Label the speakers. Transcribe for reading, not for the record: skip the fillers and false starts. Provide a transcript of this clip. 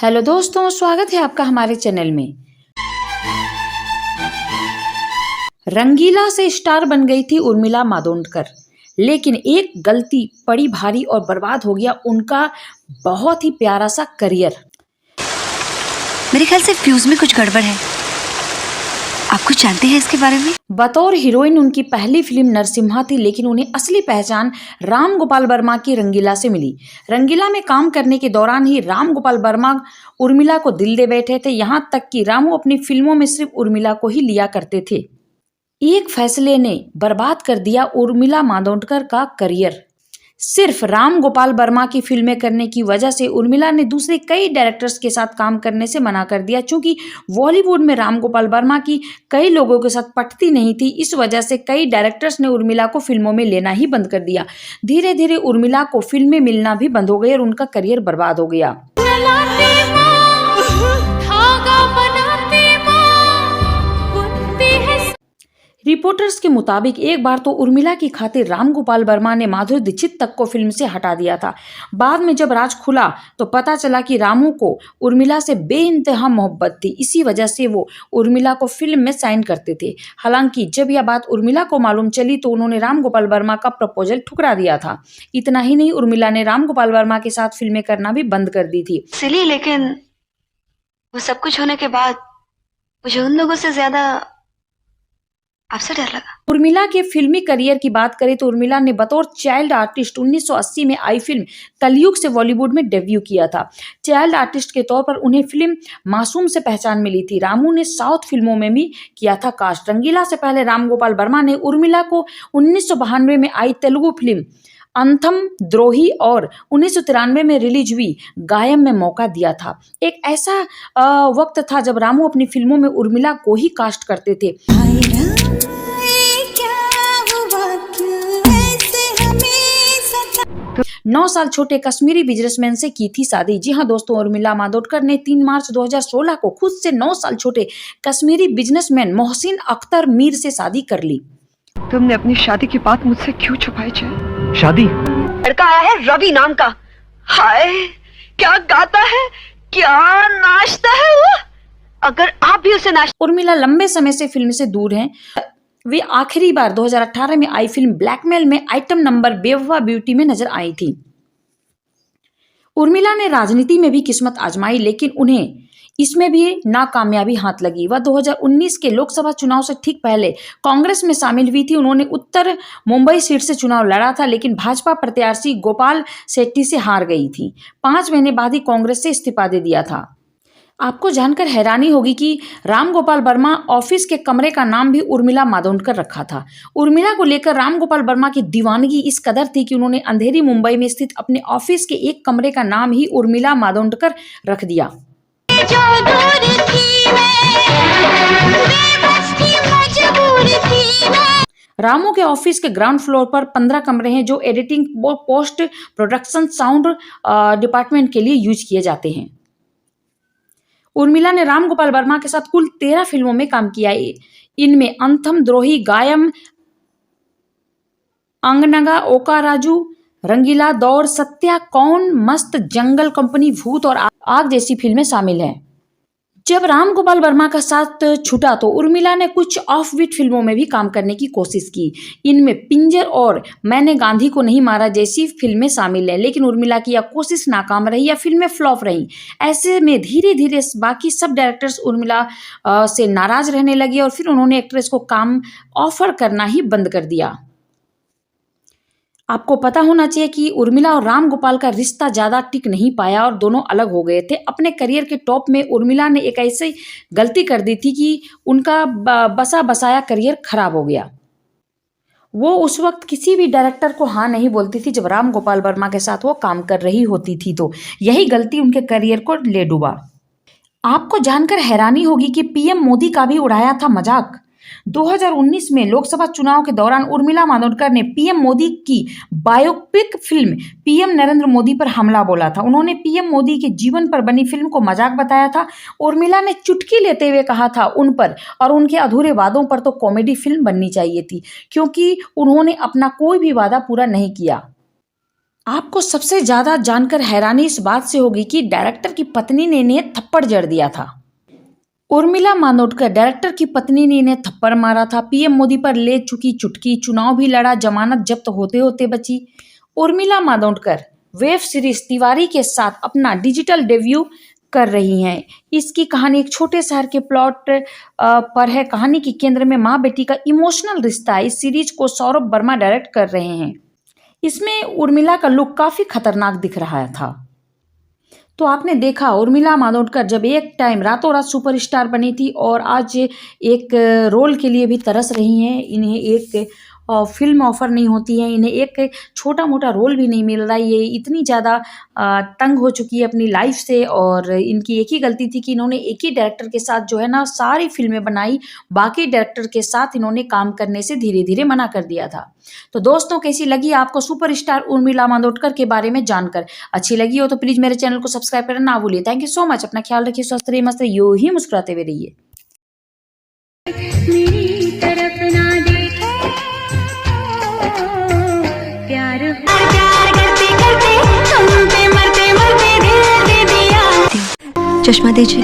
Speaker 1: Hello दोस्तों, स्वागत है आपका हमारे चैनल में। रंगीला से स्टार बन गई थी उर्मिला मातोंडकर, लेकिन एक गलती पड़ी भारी और बर्बाद हो गया उनका बहुत ही प्यारा सा करियर।
Speaker 2: मेरे ख्याल से फ्यूज में कुछ गड़बड़ है। आप कुछ जानते हैं इसके बारे में?
Speaker 1: बतौर हीरोइन उनकी पहली फिल्म नरसिम्हा थी, लेकिन उन्हें असली पहचान राम गोपाल वर्मा की रंगीला से मिली। रंगीला में काम करने के दौरान ही राम गोपाल वर्मा उर्मिला को दिल दे बैठे थे, यहाँ तक कि रामू अपनी फिल्मों में सिर्फ उर्मिला को ही लिया करते थे। एक फैसले ने बर्बाद कर दिया उर्मिला मातोंडकर का करियर। सिर्फ राम गोपाल वर्मा की फिल्में करने की वजह से उर्मिला ने दूसरे कई डायरेक्टर्स के साथ काम करने से मना कर दिया, क्योंकि बॉलीवुड में राम गोपाल वर्मा की कई लोगों के साथ पटती नहीं थी। इस वजह से कई डायरेक्टर्स ने उर्मिला को फिल्मों में लेना ही बंद कर दिया। धीरे धीरे उर्मिला को फिल्में मिलना भी बंद हो गई और उनका करियर बर्बाद हो गया। रिपोर्टर्स के मुताबिक एक बार तो उर्मिला की खातिर राम गोपाल वर्मा ने माधुरी दीक्षित तक को फिल्म से हटा दिया था। बाद में जब राज खुला तो पता चला कि रामू को उर्मिला से बेइंतहा मोहब्बत थी, इसी वजह से वो उर्मिला को फिल्म में साइन करते थे। हालांकि जब यह बात उर्मिला को मालूम चली तो उन्होंने राम गोपाल वर्मा का प्रपोजल ठुकरा दिया था। इतना ही नहीं, उर्मिला ने राम गोपाल वर्मा के साथ फिल्में करना भी बंद कर दी थी।
Speaker 2: सिली, लेकिन वो सब कुछ होने के बाद मुझे उन लोगों से ज्यादा आपसे डर लगा।
Speaker 1: उर्मिला के फिल्मी करियर की बात करें तो उर्मिला ने बतौर चाइल्ड आर्टिस्ट 1980 में आई फिल्म कलयुग से बॉलीवुड में डेब्यू किया था। चाइल्ड आर्टिस्ट के तौर पर उन्हें फिल्म मासूम से पहचान मिली थी। रामू ने साउथ फिल्मों में भी किया था कास्ट। रंगीला से पहले राम गोपाल वर्मा ने उर्मिला को 1992 में आई तेलुगु फिल्म अंथम द्रोही और 1993 में रिलीज हुई गायम में मौका दिया था। एक ऐसा वक्त था जब रामू अपनी फिल्मों में उर्मिला को ही कास्ट करते थे। 9 साल छोटे कश्मीरी बिजनेसमैन से की थी शादी। जी हाँ दोस्तों, उर्मिला मातोंडकर ने 3 मार्च 2016 को खुद से 9 साल छोटे कश्मीरी बिजनेसमैन मोहसिन अख्तर मीर से शादी कर ली।
Speaker 3: तुमने अपनी शादी की बात मुझसे क्यों छुपाई? शादी?
Speaker 2: लड़का आया है रवि नाम का। हाय, क्या गाता है, क्या नाचता है वो। अगर आप भी उसे
Speaker 1: उर्मिला लंबे समय से फिल्म से दूर हैं। वे आखिरी बार 2018 में आई फिल्म ब्लैकमेल में आइटम नंबर बेवफा ब्यूटी में नजर आई थी। उर्मिला ने राजनीति में भी किस्मत आजमाई, लेकिन उन्हें इसमें भी नाकामयाबी हाथ लगी। वह 2019 के लोकसभा चुनाव से ठीक पहले कांग्रेस में शामिल हुई थी। उन्होंने उत्तर मुंबई सीट से चुनाव लड़ा था, लेकिन भाजपा प्रत्याशी गोपाल शेट्टी से हार गई थी। 5 महीने बाद ही कांग्रेस से इस्तीफा दे दिया था। आपको जानकर हैरानी होगी कि राम गोपाल वर्मा ऑफिस के कमरे का नाम भी उर्मिला मातोंडकर रखा था। उर्मिला को लेकर राम गोपाल वर्मा की दीवानगी इस कदर थी कि उन्होंने अंधेरी मुंबई में स्थित अपने ऑफिस के एक कमरे का नाम ही उर्मिला मातोंडकर रख दिया। रामू के ऑफिस के ग्राउंड फ्लोर पर 15 कमरे हैं, जो editing, post production, sound department के लिए यूज किए जाते हैं। उर्मिला ने राम गोपाल वर्मा के साथ कुल 13 फिल्मों में काम किया है। इनमें अंथम द्रोही, गायम, अंगनगा, ओका राजू, रंगीला, दौर, सत्या, कौन, मस्त, जंगल कंपनी, भूत और आग जैसी फिल्में शामिल हैं। जब राम गोपाल वर्मा का साथ छूटा तो उर्मिला ने कुछ ऑफ बीट फिल्मों में भी काम करने की कोशिश की। इनमें पिंजर और मैंने गांधी को नहीं मारा जैसी फिल्में शामिल हैं, लेकिन उर्मिला की यह कोशिश नाकाम रही या फिल्में फ्लॉप रही। ऐसे में धीरे धीरे बाकी सब डायरेक्टर्स उर्मिला से नाराज रहने लगे और फिर उन्होंने एक्ट्रेस को काम ऑफर करना ही बंद कर दिया। आपको पता होना चाहिए कि उर्मिला और राम गोपाल का रिश्ता ज़्यादा टिक नहीं पाया और दोनों अलग हो गए थे। अपने करियर के टॉप में उर्मिला ने एक ऐसी गलती कर दी थी कि उनका बसा बसाया करियर खराब हो गया। वो उस वक्त किसी भी डायरेक्टर को हाँ नहीं बोलती थी जब राम गोपाल वर्मा के साथ वो काम कर रही होती थी, तो यही गलती उनके करियर को ले डूबा। आपको जानकर हैरानी होगी कि पीएम मोदी का भी उड़ाया था मजाक। 2019 में लोकसभा चुनाव के दौरान उर्मिला मातोंडकर ने पीएम मोदी की biopic film PM Narendra Modi पर हमला बोला था। उन्होंने पीएम मोदी के जीवन पर बनी फिल्म को मजाक बताया था। उर्मिला ने चुटकी लेते हुए कहा था उन पर और उनके अधूरे वादों पर तो कॉमेडी फिल्म बननी चाहिए थी, क्योंकि उन्होंने अपना कोई भी वादा पूरा नहीं किया। आपको सबसे ज़्यादा जानकर हैरानी इस बात से होगी कि डायरेक्टर की पत्नी ने इन्हें थप्पड़ जड़ दिया था। उर्मिला मातोंडकर, डायरेक्टर की पत्नी ने इन्हें थप्पड़ मारा था। पीएम मोदी पर ले चुकी चुटकी, चुनाव भी लड़ा, जमानत जब्त होते होते बची। उर्मिला मातोंडकर वेब सीरीज तिवारी के साथ अपना डिजिटल डेब्यू कर रही हैं। इसकी कहानी एक छोटे शहर के प्लॉट पर है। कहानी के केंद्र में माँ बेटी का इमोशनल रिश्ता है। इस सीरीज को सौरभ वर्मा डायरेक्ट कर रहे हैं। इसमें उर्मिला का लुक काफी खतरनाक दिख रहा था। तो आपने देखा उर्मिला मातोंडकर जब एक टाइम रातों रात सुपरस्टार बनी थी और आज एक रोल के लिए भी तरस रही हैं। इन्हें एक फिल्म ऑफर नहीं होती है, इन्हें एक छोटा मोटा रोल भी नहीं मिल रहा है। ये इतनी ज़्यादा तंग हो चुकी है अपनी लाइफ से और इनकी एक ही गलती थी कि इन्होंने एक ही डायरेक्टर के साथ जो है ना सारी फिल्में बनाई, बाकी डायरेक्टर के साथ इन्होंने काम करने से धीरे धीरे मना कर दिया था। तो दोस्तों, कैसी लगी आपको सुपरस्टार उर्मिला मातोंडकर के बारे में जानकर? अच्छी लगी हो तो प्लीज़ मेरे चैनल को सब्सक्राइब करना ना भूलिए। Thank you so much. अपना ख्याल रखिए, स्वस्थ रहिए, मस्त यूं ही मुस्कुराते हुए रहिए।
Speaker 4: मेरी तरफ ना देखो, प्यार करते करते तुम पे मरते मरते दिल दे दिया।
Speaker 5: चश्मा दीजिए।